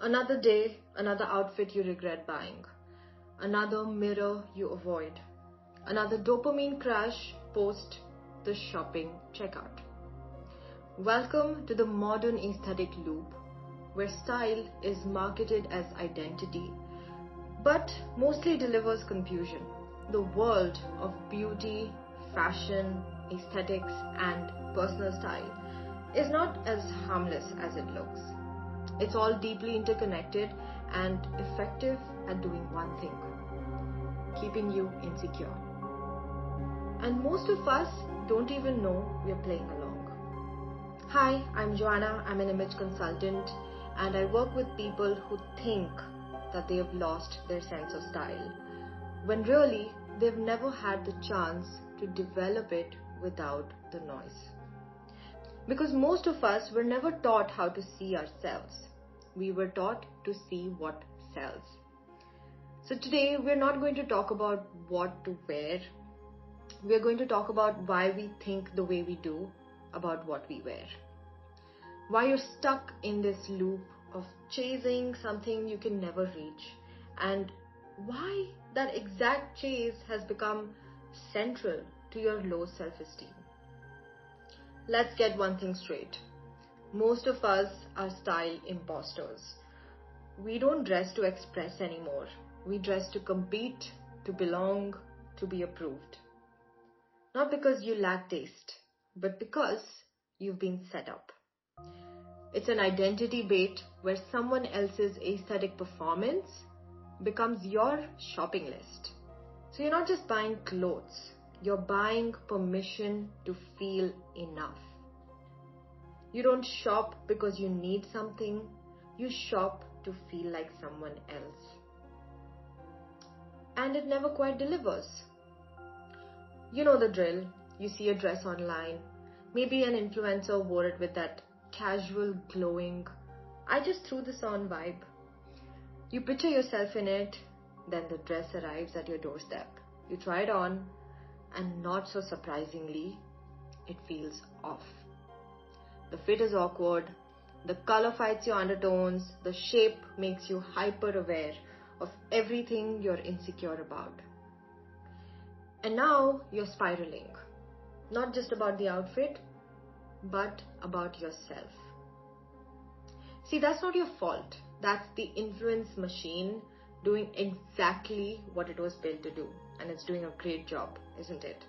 Another day, another outfit you regret buying. Another mirror you avoid. Another dopamine crash post the shopping checkout. Welcome to the modern aesthetic loop, where style is marketed as identity, but mostly delivers confusion. The world of beauty, fashion, aesthetics, and personal style is not as harmless as it looks. It's all deeply interconnected and effective at doing one thing: keeping you insecure. And most of us don't even know we're playing along. Hi, I'm Johanna. I'm an image consultant, and I work with people who think that they have lost their sense of style, when really they've never had the chance to develop it without the noise. Because most of us were never taught how to see ourselves. We were taught to see what sells. So today we're not going to talk about what to wear. We're going to talk about why we think the way we do about what we wear. Why you're stuck in this loop of chasing something you can never reach, and why that exact chase has become central to your low self-esteem. Let's get one thing straight. Most of us are style imposters. We don't dress to express anymore. We dress to compete, to belong, to be approved. Not because you lack taste, but because you've been set up. It's an identity bait where someone else's aesthetic performance becomes your shopping list. So you're not just buying clothes, you're buying permission to feel enough. You don't shop because you need something, you shop to feel like someone else. And it never quite delivers. You know the drill. You see a dress online. Maybe an influencer wore it with that casual, glowing, I just threw this on vibe. You picture yourself in it, then the dress arrives at your doorstep. You try it on, and not so surprisingly, it feels off. The fit is awkward, the color fights your undertones, the shape makes you hyper-aware of everything you're insecure about. And now you're spiraling, not just about the outfit, but about yourself. See, that's not your fault. That's the influence machine doing exactly what it was built to do. And it's doing a great job, isn't it?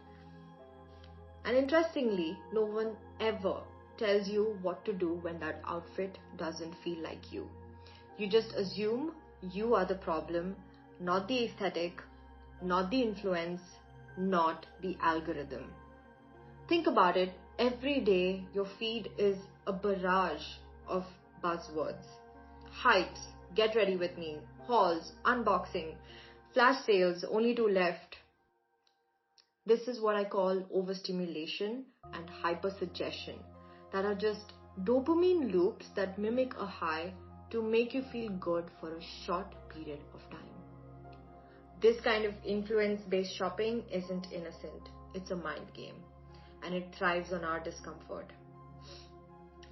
And interestingly, no one ever tells you what to do when that outfit doesn't feel like you. You just assume you are the problem, not the aesthetic, not the influence, not the algorithm. Think about it. Every day your feed is a barrage of buzzwords. Hypes, get ready with me, hauls, unboxing, flash sales, only 2 left. This is what I call overstimulation and hypersuggestion, that are just dopamine loops that mimic a high to make you feel good for a short period of time. This kind of influence-based shopping isn't innocent. It's a mind game, and it thrives on our discomfort.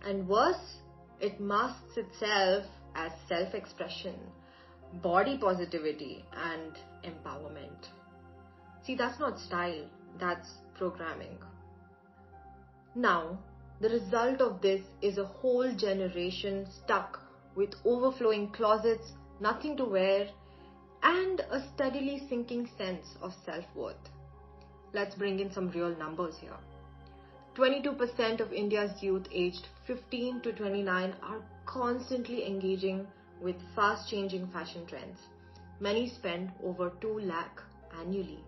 And worse, it masks itself as self-expression, body positivity, and empowerment. See, that's not style, that's programming. Now, the result of this is a whole generation stuck with overflowing closets, nothing to wear, and a steadily sinking sense of self-worth. Let's bring in some real numbers here. 22% of India's youth aged 15 to 29 are constantly engaging with fast-changing fashion trends. Many spend over 2 lakh annually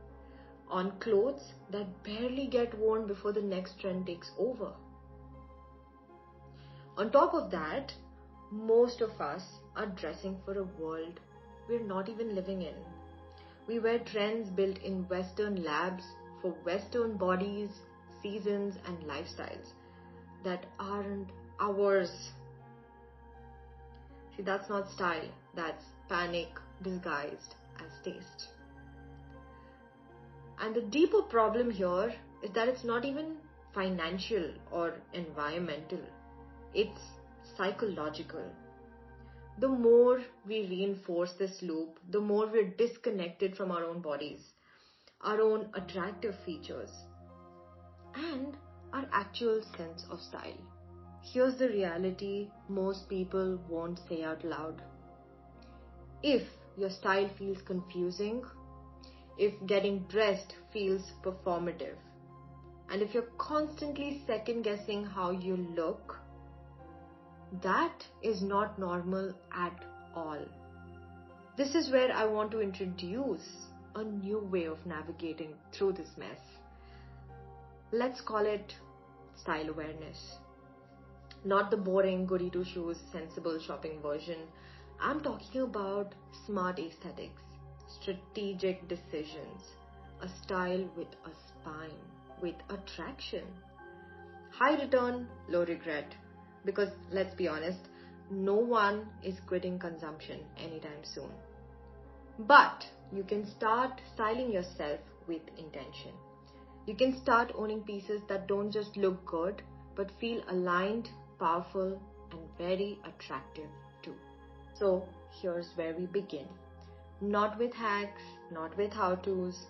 on clothes that barely get worn before the next trend takes over. On top of that, most of us are dressing for a world we're not even living in. We wear trends built in Western labs for Western bodies, seasons, and lifestyles that aren't ours. See, that's not style, that's panic disguised as taste. And the deeper problem here is that it's not even financial or environmental. It's psychological. the more we reinforce this loop, the more we're disconnected from our own bodies, our own attractive features, and our actual sense of style. Here's the reality most people won't say out loud. If your style feels confusing, if getting dressed feels performative, and if you're constantly second guessing how you look, that is not normal at all. This is where I want to introduce a new way of navigating through this mess. Let's call it style awareness. Not the boring goody two shoes, sensible shopping version. I'm talking about smart aesthetics, strategic decisions, a style with a spine, with attraction. High return, low regret. Because let's be honest, no one is quitting consumption anytime soon. But you can start styling yourself with intention. You can start owning pieces that don't just look good, but feel aligned, powerful, and very attractive too. So here's where we begin. Not with hacks, not with how-tos,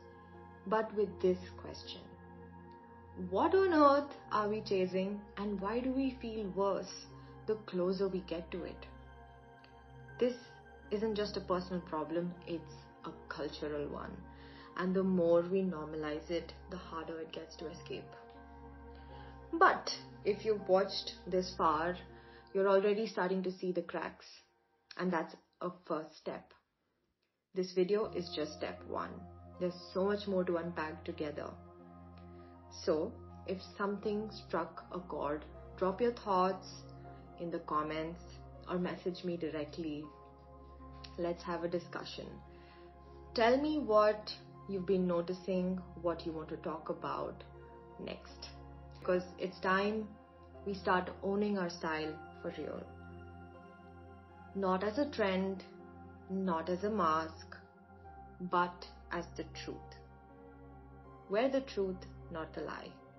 but with this question. What on earth are we chasing, and why do we feel worse the closer we get to it? This isn't just a personal problem, it's a cultural one. And the more we normalize it, the harder it gets to escape. But if you've watched this far, you're already starting to see the cracks. And that's a first step. This video is just step one. There's so much more to unpack together. So, if something struck a chord, drop your thoughts in the comments or message me directly. Let's have a discussion. Tell me what you've been noticing, what you want to talk about next. Because it's time we start owning our style for real. Not as a trend, not as a mask, but as the truth. Wear the truth, not the lie.